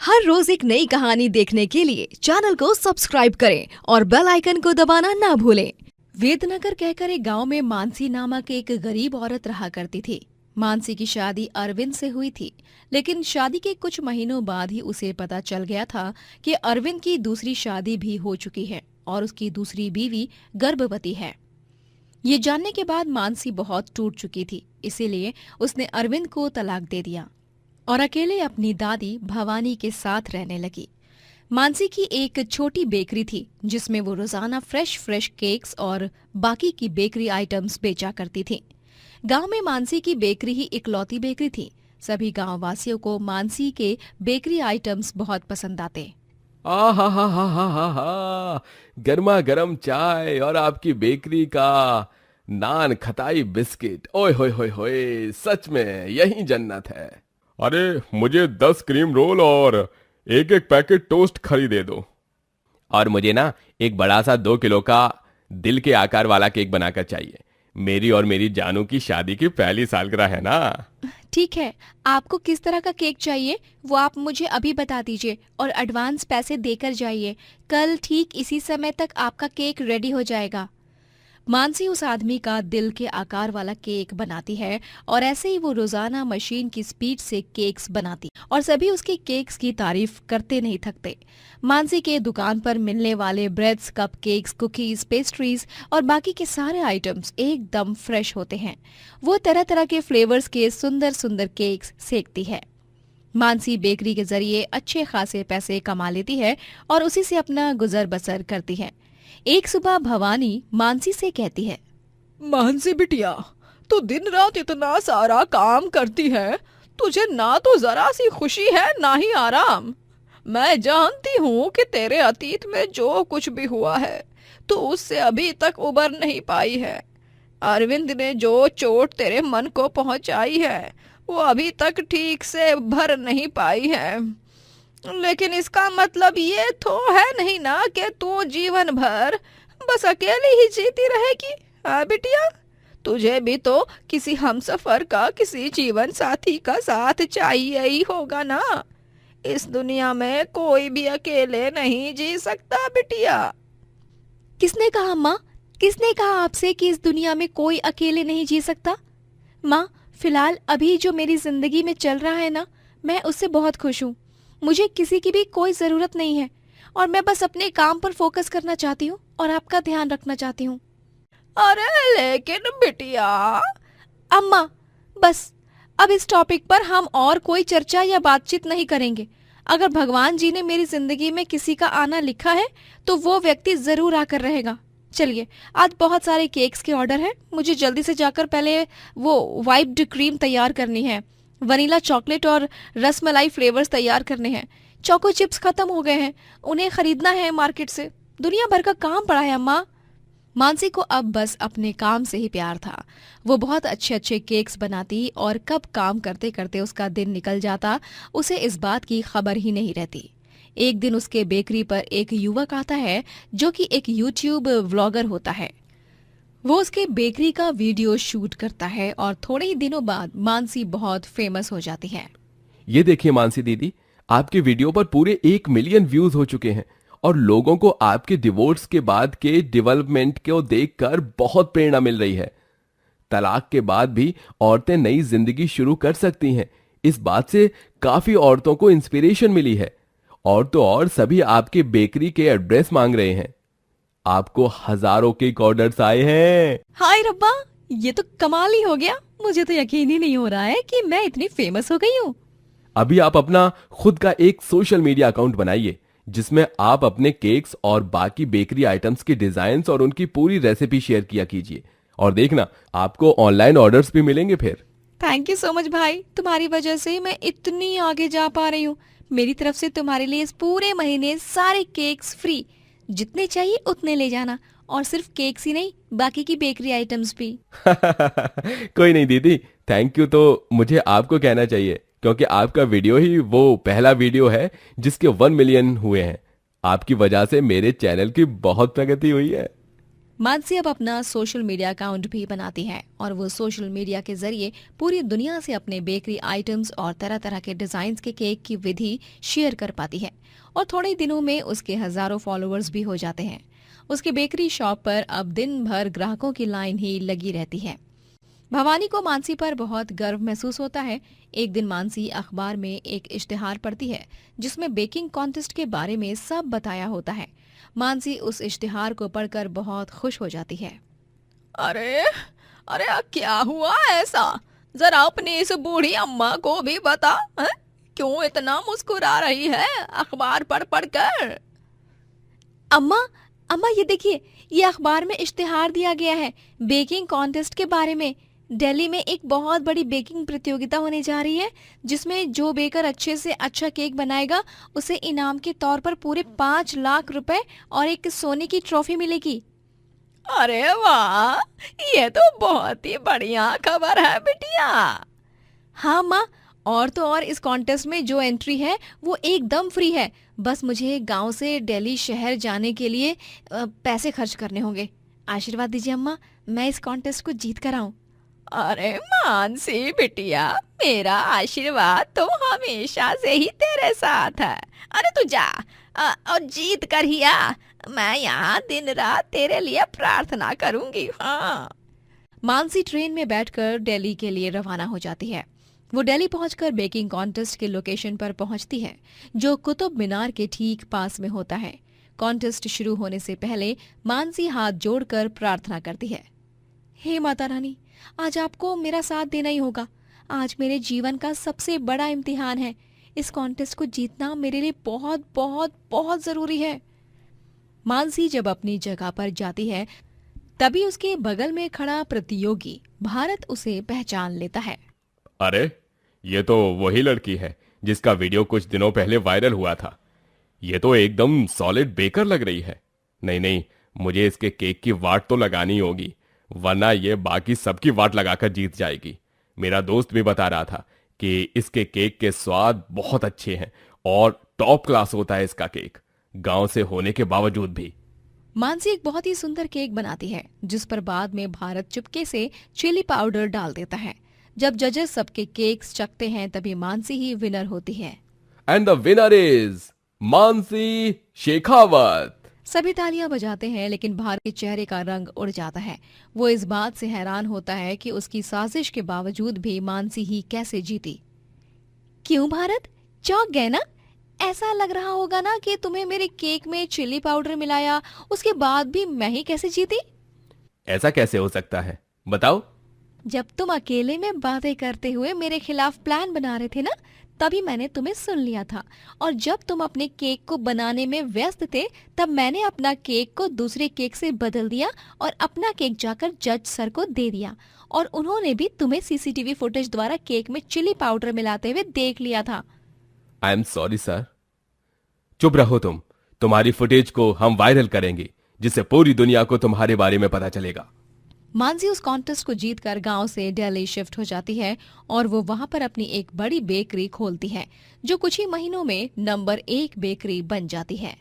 हर रोज एक नई कहानी देखने के लिए चैनल को सब्सक्राइब करें और बेल आइकन को दबाना ना भूलें। वेदनगर कहकर एक गांव में मानसी नामक एक गरीब औरत रहा करती थी। मानसी की शादी अरविंद से हुई थी, लेकिन शादी के कुछ महीनों बाद ही उसे पता चल गया था कि अरविंद की दूसरी शादी भी हो चुकी है और उसकी दूसरी बीवी गर्भवती है। ये जानने के बाद मानसी बहुत टूट चुकी थी, इसीलिए उसने अरविंद को तलाक दे दिया और अकेले अपनी दादी भवानी के साथ रहने लगी। मानसी की एक छोटी बेकरी थी जिसमें वो रोजाना फ्रेश केक्स और बाकी की बेकरी आइटम्स बेचा करती थी। गांव में मानसी की बेकरी ही इकलौती बेकरी थी। सभी गांव वासियों को मानसी के बेकरी आइटम्स बहुत पसंद आते। आ हा, गर्मा गर्म चाय और आपकी बेकरी का नान खटाई बिस्किट, ओए होए होए होए, सच में यही जन्नत है। अरे मुझे 10 क्रीम रोल और एक एक पैकेट टोस्ट खरीदे दो। और मुझे ना एक बड़ा सा 2 किलो का दिल के आकार वाला केक बनाकर चाहिए। मेरी और मेरी जानू की शादी की पहली सालगिरह है ना। ठीक है, आपको किस तरह का केक चाहिए वो आप मुझे अभी बता दीजिए और एडवांस पैसे देकर जाइए। कल ठीक इसी समय तक आपका केक रेडी हो जाएगा। मानसी उस आदमी का दिल के आकार वाला केक बनाती है और ऐसे ही वो रोजाना मशीन की स्पीड से केक्स बनाती और सभी उसके केक्स की तारीफ करते नहीं थकते। मानसी के दुकान पर मिलने वाले breads, cup cakes, cookies, pastries और बाकी के सारे आइटम्स एकदम फ्रेश होते हैं। वो तरह तरह के फ्लेवर्स के सुंदर सुंदर केक्स सेकती है। मानसी बेकरी के जरिए अच्छे खासे पैसे कमा लेती है और उसी से अपना गुजर बसर करती है। एक सुबह भवानी मानसी से कहती है, मानसी बिटिया, तू दिन रात इतना सारा काम करती है, तुझे ना तो जरा सी खुशी है ना ही आराम। मैं जानती हूँ कि तेरे अतीत में जो कुछ भी हुआ है तू उससे अभी तक उबर नहीं पाई है। अरविंद ने जो चोट तेरे मन को पहुंचाई है वो अभी तक ठीक से भर नहीं पाई है, लेकिन इसका मतलब ये तो है नहीं ना कि तू जीवन भर बस अकेली ही जीती रहेगी। हाँ बिटिया, तुझे भी तो किसी हमसफर का, किसी जीवन साथी का साथ चाहिए ही होगा ना। इस दुनिया में कोई भी अकेले नहीं जी सकता बिटिया। किसने कहा माँ? किसने कहा आपसे कि इस दुनिया में कोई अकेले नहीं जी सकता? माँ, फिलहाल अभी जो मेरी जिंदगी में चल रहा है ना, मैं उससे बहुत खुश हूँ। मुझे किसी की भी कोई जरूरत नहीं है और मैं बस अपने काम पर फोकस करना चाहती हूँ और आपका ध्यान रखना चाहती हूँ। अरे लेकिन बिटिया। अम्मा, बस अब इस टॉपिक पर हम और कोई चर्चा या बातचीत नहीं करेंगे। अगर भगवान जी ने मेरी जिंदगी में किसी का आना लिखा है तो वो व्यक्ति जरूर आकर रहेगा। चलिए, आज बहुत सारे केक्स के ऑर्डर है, मुझे जल्दी से जाकर पहले वो वाइप्ड क्रीम तैयार करनी है। वनीला चॉकलेट और रसमलाई फ्लेवर्स तैयार करने हैं। चोको चिप्स खत्म हो गए हैं, उन्हें खरीदना है मार्केट से। दुनिया भर का काम पड़ा है अम्मा। मानसी को अब बस अपने काम से ही प्यार था। वो बहुत अच्छे अच्छे केक्स बनाती और कब काम करते करते उसका दिन निकल जाता उसे इस बात की खबर ही नहीं रहती। एक दिन उसके बेकरी पर एक युवक आता है जो कि एक यूट्यूब व्लॉगर होता है। वो उसके बेकरी का वीडियो शूट करता है और थोड़े ही दिनों बाद मानसी बहुत फेमस हो जाती है। ये देखिए मानसी दीदी, आपके वीडियो पर पूरे 1 मिलियन व्यूज हो चुके हैं और लोगों को आपके डिवोर्स के बाद के डेवलपमेंट को देखकर बहुत प्रेरणा मिल रही है। तलाक के बाद भी औरतें नई जिंदगी शुरू कर सकती हैं, इस बात से काफी औरतों को इंस्पिरेशन मिली है। और तो और सभी आपके बेकरी के एड्रेस मांग रहे हैं। आपको हजारों केक ऑर्डर्स आए हैं। हाय रब्बा, ये तो कमाल ही हो गया। मुझे तो यकीन ही नहीं हो रहा है कि मैं इतनी फेमस हो गई हूँ। अभी आप अपना खुद का एक सोशल मीडिया अकाउंट बनाइए जिसमें आप अपने केक्स और बाकी बेकरी आइटम्स के डिजाइन्स और उनकी पूरी रेसिपी शेयर किया कीजिए और देखना आपको ऑनलाइन ऑर्डर्स भी मिलेंगे फिर। थैंक यू सो मच भाई, तुम्हारी वजह से मैं इतनी आगे जा पा रही हूँ। मेरी तरफ से तुम्हारे लिए इस पूरे महीने सारे केक्स फ्री, जितने चाहिए उतने ले जाना। और सिर्फ केक्स ही नहीं, बाकी की बेकरी आइटम्स भी। कोई नहीं दीदी, थैंक यू तो मुझे आपको कहना चाहिए क्योंकि आपका वीडियो ही वो पहला वीडियो है जिसके 1 मिलियन हुए हैं। आपकी वजह से मेरे चैनल की बहुत प्रगति हुई है। मानसी अब अपना सोशल मीडिया अकाउंट भी बनाती है और वो सोशल मीडिया के जरिए पूरी दुनिया से अपने बेकरी आइटम्स और तरह तरह के डिजाइन्स के केक की विधि शेयर कर पाती है और थोड़े ही दिनों में उसके हजारों फॉलोअर्स भी हो जाते हैं। उसकी बेकरी शॉप पर अब दिन भर ग्राहकों की लाइन ही लगी रहती है। भवानी को मानसी पर बहुत गर्व महसूस होता है। एक दिन मानसी अखबार में एक इश्तिहार पढ़ती है जिसमें बेकिंग कॉन्टेस्ट के बारे में सब बताया होता है। मानसी उस इश्तिहार को पढ़कर बहुत खुश हो जाती है। अरे अरे क्या हुआ ऐसा? जरा अपनी इस बूढ़ी अम्मा को भी बता, हैं? क्यों इतना मुस्कुरा रही है अखबार पढ़ कर? अम्मा अम्मा ये देखिए, ये अखबार में इश्तिहार दिया गया है बेकिंग कॉन्टेस्ट के बारे में। दिल्ली में एक बहुत बड़ी बेकिंग प्रतियोगिता होने जा रही है जिसमें जो बेकर अच्छे से अच्छा केक बनाएगा उसे इनाम के तौर पर पूरे 5 लाख रुपए और एक सोने की ट्रॉफी मिलेगी। अरे वाह, ये तो बहुत ही बढ़िया खबर है बिटिया। हाँ माँ, और तो और इस कॉन्टेस्ट में जो एंट्री है वो एकदम फ्री है। बस मुझे गांव से दिल्ली शहर जाने के लिए पैसे खर्च करने होंगे। आशीर्वाद दीजिए अम्मा, मैं इस कॉन्टेस्ट को जीत कर आऊं। अरे मानसी बिटिया, मेरा आशीर्वाद तो हमेशा से ही तेरे साथ है। अरे तू जा और जीत कर ही आ। मैं यहाँ दिन रात तेरे लिए प्रार्थना करूंगी। हाँ। मानसी ट्रेन में बैठकर दिल्ली के लिए रवाना हो जाती है। वो दिल्ली पहुंचकर बेकिंग कॉन्टेस्ट के लोकेशन पर पहुंचती है जो कुतुब मीनार के ठीक पास में होता है। कॉन्टेस्ट शुरू होने से पहले मानसी हाथ जोड़कर प्रार्थना करती है। हे माता रानी, आज आपको मेरा साथ देना ही होगा। आज मेरे जीवन का सबसे बड़ा इम्तिहान है। इस कॉन्टेस्ट को जीतना मेरे लिए बहुत बहुत बहुत जरूरी है। मानसी जब अपनी जगह पर जाती है तभी उसके बगल में खड़ा प्रतियोगी भारत उसे पहचान लेता है। अरे, ये तो वही लड़की है जिसका वीडियो कुछ दिनों पहले वायरल हुआ था। ये तो एकदम सॉलिड बेकर लग रही है। नहीं नहीं, मुझे इसके केक की वाट तो लगानी होगी, वरना ये बाकी सबकी वाट लगाकर जीत जाएगी। मेरा दोस्त भी बता रहा था कि इसके केक के स्वाद बहुत अच्छे हैं और टॉप क्लास होता है इसका केक, गांव से होने के बावजूद भी। मानसी एक बहुत ही सुंदर केक बनाती है जिस पर बाद में भारत चुपके से चिली पाउडर डाल देता है। जब जजेस सबके केक्स चखते हैं तभी मानसी ही विनर होती है। And the winner is Mansi Shekhawat. सभी तालियां बजाते हैं लेकिन भारत के चेहरे का रंग उड़ जाता है। वो इस बात से हैरान होता है कि उसकी साजिश के बावजूद भी मानसी ही कैसे जीती। क्यों भारत, चौंक गए ना? ऐसा लग रहा होगा ना कि तुम्हें मेरे केक में चिली पाउडर मिलाया, उसके बाद भी मैं ही कैसे जीती? ऐसा कैसे हो सकता है, बताओ। जब तुम अकेले में बातें करते हुए मेरे खिलाफ प्लान बना रहे थे ना, तभी मैंने तुम्हें सुन लिया था। और जब तुम अपने केक को बनाने में व्यस्त थे तब मैंने अपना केक को दूसरे केक से बदल दिया और अपना केक जाकर जज सर को दे दिया और उन्होंने भी तुम्हें सीसीटीवी फुटेज द्वारा केक में चिली पाउडर मिलाते हुए देख लिया था। I am sorry sir. चुप रहो तुम, तुम्हारी फुटेज को हम वायरल करेंगे जिससे पूरी दुनिया को तुम्हारे बारे में पता चलेगा। मानसी उस कॉन्टेस्ट को जीतकर गांव से दिल्ली शिफ्ट हो जाती है और वो वहां पर अपनी एक बड़ी बेकरी खोलती है जो कुछ ही महीनों में नंबर 1 बेकरी बन जाती है।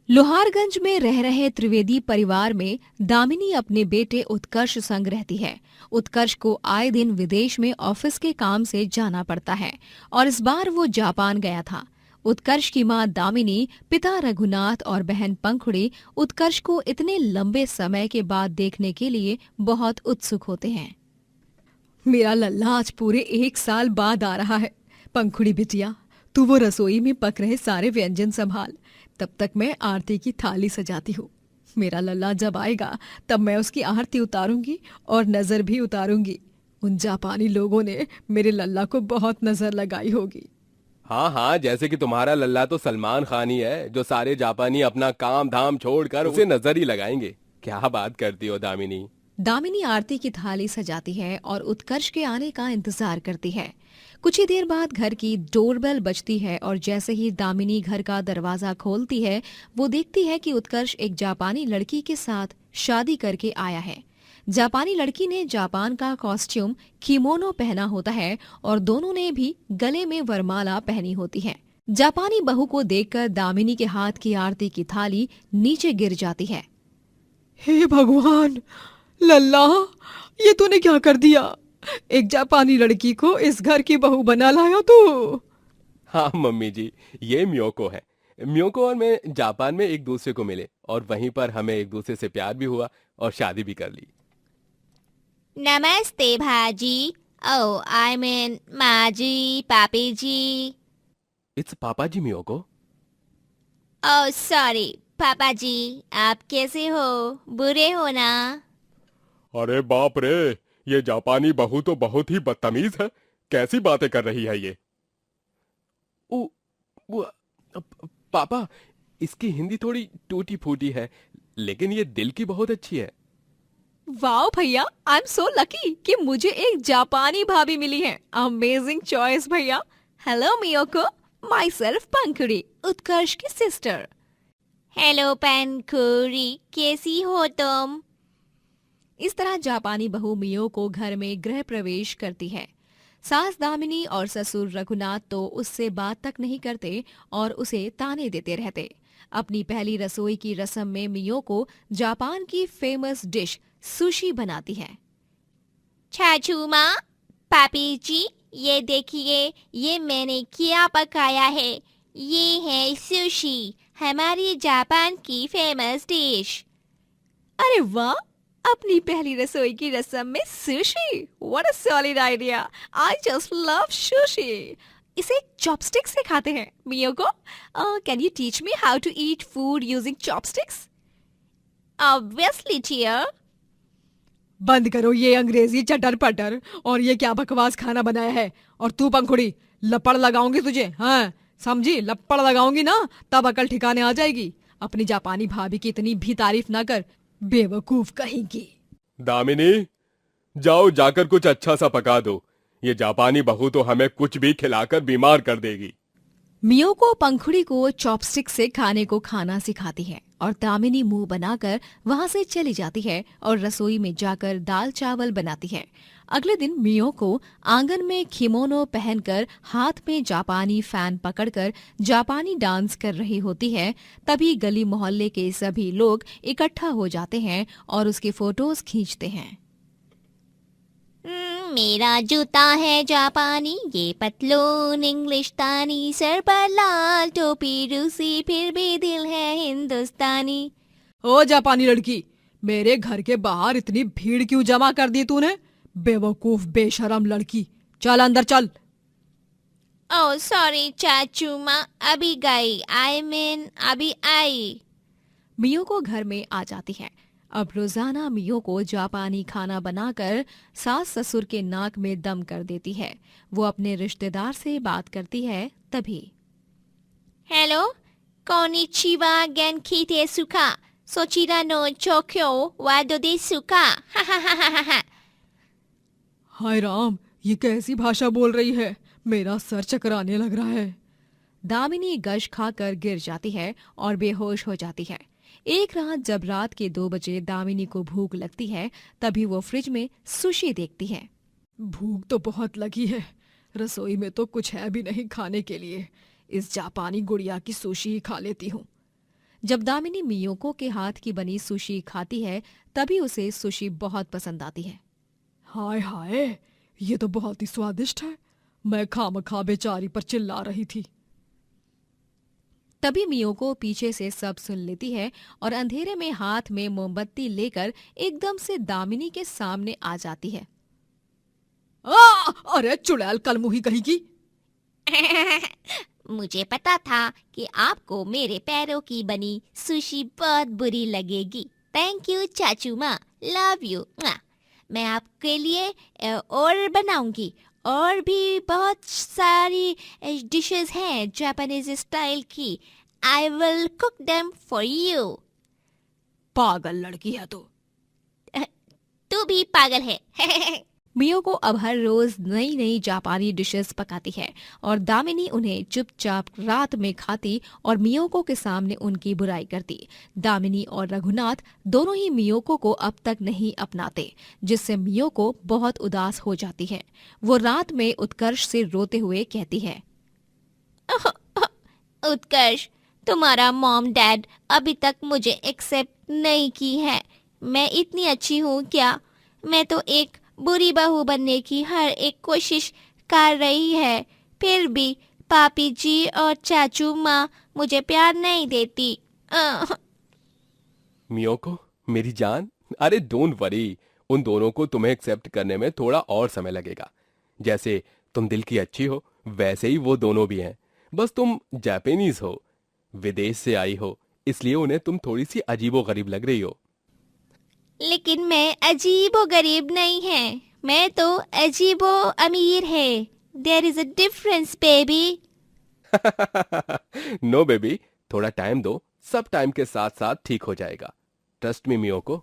लोहारगंज में रह रहे त्रिवेदी परिवार में दामिनी अपने बेटे उत्कर्ष संग रहती है। उत्कर्ष को आए दिन विदेश में ऑफिस के काम से जाना पड़ता है और इस बार वो जापान गया था। उत्कर्ष की मां दामिनी, पिता रघुनाथ और बहन पंखुड़ी उत्कर्ष को इतने लंबे समय के बाद देखने के लिए बहुत उत्सुक होते हैं। मेरा लल्ला आज पूरे 1 साल बाद आ रहा है। पंखुड़ी बिटिया, तू वो रसोई में पक रहे सारे व्यंजन संभाल, तब तक मैं आरती की थाली सजाती हूँ। मेरा लल्ला जब आएगा तब मैं उसकी आरती उतारूंगी और नजर भी उतारूंगी। उन जापानी लोगों ने मेरे लल्ला को बहुत नजर लगाई होगी। हाँ हाँ, जैसे कि तुम्हारा लल्ला तो सलमान खान ही है जो सारे जापानी अपना काम धाम छोड़कर उसे नजर ही लगाएंगे। क्या बात करती हो दामिनी। दामिनी आरती की थाली सजाती है और उत्कर्ष के आने का इंतजार करती है। कुछ ही देर बाद घर की डोरबेल बजती है और जैसे ही दामिनी घर का दरवाजा खोलती है वो देखती है कि उत्कर्ष एक जापानी लड़की के साथ शादी करके आया है। जापानी लड़की ने जापान का कॉस्ट्यूम किमोनो पहना होता है और दोनों ने भी गले में वरमाला पहनी होती है। जापानी बहू को देखकर दामिनी के हाथ की आरती की थाली नीचे गिर जाती है। हे भगवान, लल्ला, ये तूने क्या कर दिया? एक जापानी लड़की को इस घर की बहू बना लाया तू। हाँ मम्मी जी, ये मियोको है। मियोको और मैं जापान में एक दूसरे को मिले और वहीं पर हमें एक दूसरे से प्यार भी हुआ और शादी भी कर ली। नमस्ते भाजी। ओह आई मीन माजी पापी जी। इट्स पापा जी मियोको। ओह सॉरी पापा जी, आप कैसे हो? बुरे हो ना? अरे बाप रे, ये जापानी बहू तो बहुत ही बदतमीज है। कैसी बातें कर रही है ये? ओ, वो, पापा, इसकी हिंदी थोड़ी टूटी फूटी है, लेकिन ये दिल की बहुत अच्छी है। वाओ भैया, आई एम सो लकी कि मुझे एक जापानी भाभी मिली है। अमेजिंग चॉइस भैया। हेलो मियोको, माई सेल्फ पंखुड़ी, उत्कर्ष की सिस्टर। हेलो पेनकुरी, कैसी हो तुम? इस तरह जापानी बहू मियोको घर में गृह प्रवेश करती है। सास दामिनी और ससुर रघुनाथ तो उससे बात तक नहीं करते और उसे ताने देते रहते। अपनी पहली रसोई की रस्म में मियोको जापान की फेमस डिश सुशी बनाती है। चाचूमा, पापी जी, ये देखिए, ये मैंने क्या पकाया है। ये है सुशी, हमारी जापान की फेमस डिश। अरे वाह, अपनी पहली रसोई की रस्म में sushi. What a solid idea. I just love sushi. इसे चॉपस्टिक से खाते हैं। Miyoko, can you teach me how to eat food using chopsticks? Obviously dear. बंद करो ये अंग्रेजी चटर पटर, और ये क्या बकवास खाना बनाया है। और तू पंखुड़ी, लपड़ लगाऊंगी तुझे। हाँ समझी, लपड़ लगाऊंगी ना, तब अकल ठिकाने आ जाएगी। अपनी जापानी भाभी की इतनी भी तारीफ ना कर, बेवकूफ कहेगी। दामिनी, जाओ जाकर कुछ अच्छा सा पका दो। ये जापानी बहू तो हमें कुछ भी खिलाकर बीमार कर देगी। मियोको पंखुड़ी को चॉपस्टिक से खाने को खाना सिखाती है और दामिनी मुंह बनाकर वहां से चली जाती है और रसोई में जाकर दाल चावल बनाती है। अगले दिन मियोको आंगन में खिमोनो पहनकर हाथ में जापानी फैन पकड़कर जापानी डांस कर रही होती है। तभी गली मोहल्ले के सभी लोग इकट्ठा हो जाते हैं और उसके फोटोज खींचते हैं। मेरा जूता है जापानी, ये पतलून इंग्लिशतानी, सर पर लाल टोपी रूसी, फिर भी दिल है हिंदुस्तानी। ओ जापानी लड़की, मेरे घर के बाहर इतनी भीड़ क्यों जमा कर दी तूने? बेवकूफ बेशरम लड़की, चल अंदर चल। ओह सॉरी चाचू माँ, अभी गई, आई मीन अभी आई। मियोको घर में आ जाती है। अब रोजाना मियोको जापानी खाना बनाकर सास ससुर के नाक में दम कर देती है। वो अपने रिश्तेदार से बात करती है। तभी हेलो, कोनिचिवा गेंकी देसुका, सोचिरा नो चोक्यो वादो देसुका। हा हा हा हा हा। हाय राम, ये कैसी भाषा बोल रही है? मेरा सर चकराने लग रहा है। दामिनी गश खाकर गिर जाती है और बेहोश हो जाती है। एक रात जब रात के 2 बजे दामिनी को भूख लगती है, तभी वो फ्रिज में सुशी देखती है। भूख तो बहुत लगी है, रसोई में तो कुछ है भी नहीं खाने के लिए। इस जापानी गुड़िया की सुशी ही खा लेती हूँ। जब दामिनी मियोको के हाथ की बनी सुशी खाती है, तभी उसे सुशी बहुत पसंद आती है। हाय हाय, ये तो बहुत ही स्वादिष्ट है। मैं खामखा बेचारी पर चिल्ला रही थी। तभी मियोको पीछे से सब सुन लेती है और अंधेरे में हाथ में मोमबत्ती लेकर एकदम से दामिनी के सामने आ जाती है। अरे चुड़ैल कलमुही कहीं की। मुझे पता था कि आपको मेरे पैरों की बनी सुशी बहुत बुरी लगेगी। थैंक यू चाचू माँ, लव यू। मैं आपके लिए और बनाऊंगी, और भी बहुत सारी डिशेस हैं जापानीज स्टाइल की। I will cook them for you. पागल लड़की है तू। तू भी पागल है। मियोको अब हर रोज नई नई जापानी डिशेस पकाती है और दामिनी उन्हें चुपचाप रात में खाती और मियोको के सामने उनकी बुराई करती। दामिनी और रघुनाथ दोनों ही मियोको को अब तक नहीं अपनाते, जिससे मियोको बहुत उदास हो जाती है। वो रात में उत्कर्ष से रोते हुए कहती है, उत्कर्ष, तुम्हारा मॉम डैड अभी तक मुझे एक्सेप्ट नहीं की है। मैं इतनी अच्छी हूँ क्या? मैं तो एक बुरी बहू बनने की हर एक कोशिश कर रही है, फिर भी पापी जी और चाचू माँ मुझे प्यार नहीं देती। मियोको मेरी जान, अरे डोंट वरी, उन दोनों को तुम्हें एक्सेप्ट करने में थोड़ा और समय लगेगा। जैसे तुम दिल की अच्छी हो, वैसे ही वो दोनों भी हैं। बस तुम जापानीज हो, विदेश से आई हो, इसलिए उन्हें तुम थोड़ी सी अजीबो गरीब लग रही हो। लेकिन मैं अजीबो गरीब नहीं है, मैं तो अजीबो अमीर है। There is a difference baby. No baby, थोड़ा टाइम दो, सब टाइम के साथ साथ ठीक हो जाएगा। Trust me Miyoko.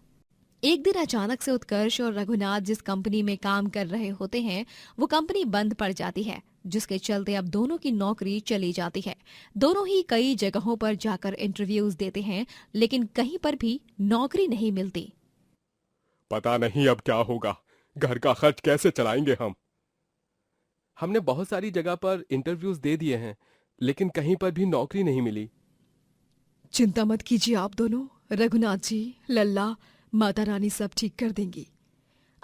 एक दिन अचानक से उत्कर्ष और रघुनाथ जिस कंपनी में काम कर रहे होते हैं वो कंपनी बंद पड़ जाती है, जिसके चलते अब दोनों की नौकरी चली जाती है। दोनों ही कई जगहों पर जाकर इंटरव्यूज देते हैं, लेकिन कहीं पर भी नौकरी नहीं मिलती। पता नहीं अब क्या होगा, घर का खर्च कैसे चलाएंगे हम। हमने बहुत सारी जगह पर इंटरव्यूज दे दिए हैं, लेकिन कहीं पर भी नौकरी नहीं मिली। चिंता मत कीजिए आप दोनों, रघुनाथ जी, लल्ला, माता रानी सब ठीक कर देंगी।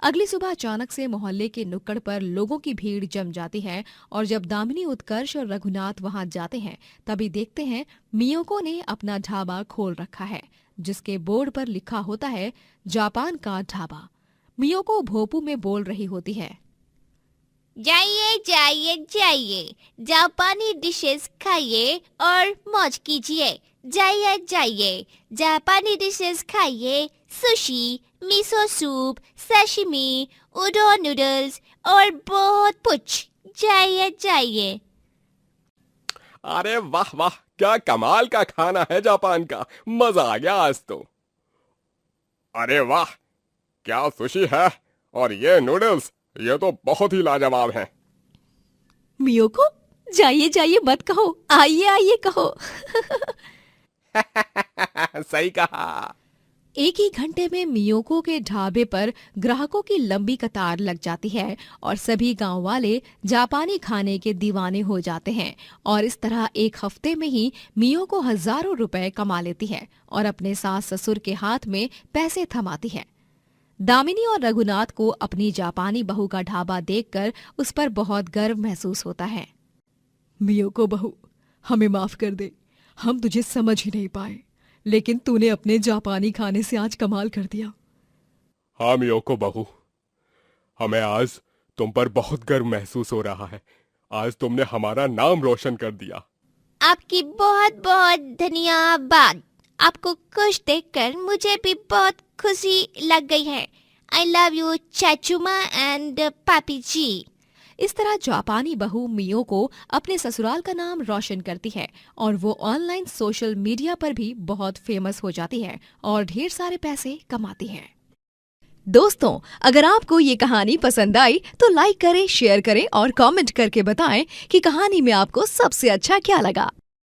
अगली सुबह अचानक से मोहल्ले के नुक्कड़ पर लोगों की भीड़ जम जाती है और जब दामिनी, उत्कर्ष और रघुनाथ वहां जाते हैं तभी देखते हैं मियोको ने अपना ढाबा खोल रखा है, जिसके बोर्ड पर लिखा होता है जापान का ढाबा। मियोको भोपू में बोल रही होती है, जाइए जाइए जाइए, जापानी डिशेस खाइए और मौज कीजिए। जाइए जाइए, जापानी डिशेस खाइए, sushi, miso soup, sashimi, udon noodles और बहुत कुछ। जाइए जाइए। अरे वाह वाह, क्या कमाल का खाना है जापान का, मजा आ गया आज तो। अरे वाह, क्या सुशी है, और ये नूडल्स, ये तो बहुत ही लाजवाब हैं। मियोको जाइए जाइए मत कहो, आइए आइए कहो। सही कहा। एक ही घंटे में मियोको के ढाबे पर ग्राहकों की लंबी कतार लग जाती है और सभी गांव वाले जापानी खाने के दीवाने हो जाते हैं। और इस तरह एक हफ्ते में ही मियोको हजारों रुपए कमा लेती है और अपने सास ससुर के हाथ में पैसे थमाती है। दामिनी और रघुनाथ को अपनी जापानी बहू का ढाबा देखकर उस पर बहुत गर्व महसूस होता है। मियोको बहू, हमें माफ कर दे, हम तुझे समझ ही नहीं पाए, लेकिन तूने अपने जापानी खाने से आज कमाल कर दिया। हाँ मियोको बहू, हमें आज तुम पर बहुत गर्व महसूस हो रहा है। आज तुमने हमारा नाम रोशन कर दिया। आपकी बहुत बहुत धन्यवाद। आपको खुश देखकर मुझे भी बहुत खुशी लग गई है। आई लव यू चाचूमा एंड पापी जी। इस तरह जापानी बहू मियोको अपने ससुराल का नाम रोशन करती है और वो ऑनलाइन सोशल मीडिया पर भी बहुत फेमस हो जाती है और ढेर सारे पैसे कमाती है। दोस्तों, अगर आपको ये कहानी पसंद आई तो लाइक करें, शेयर करें और कमेंट करके बताएं कि कहानी में आपको सबसे अच्छा क्या लगा।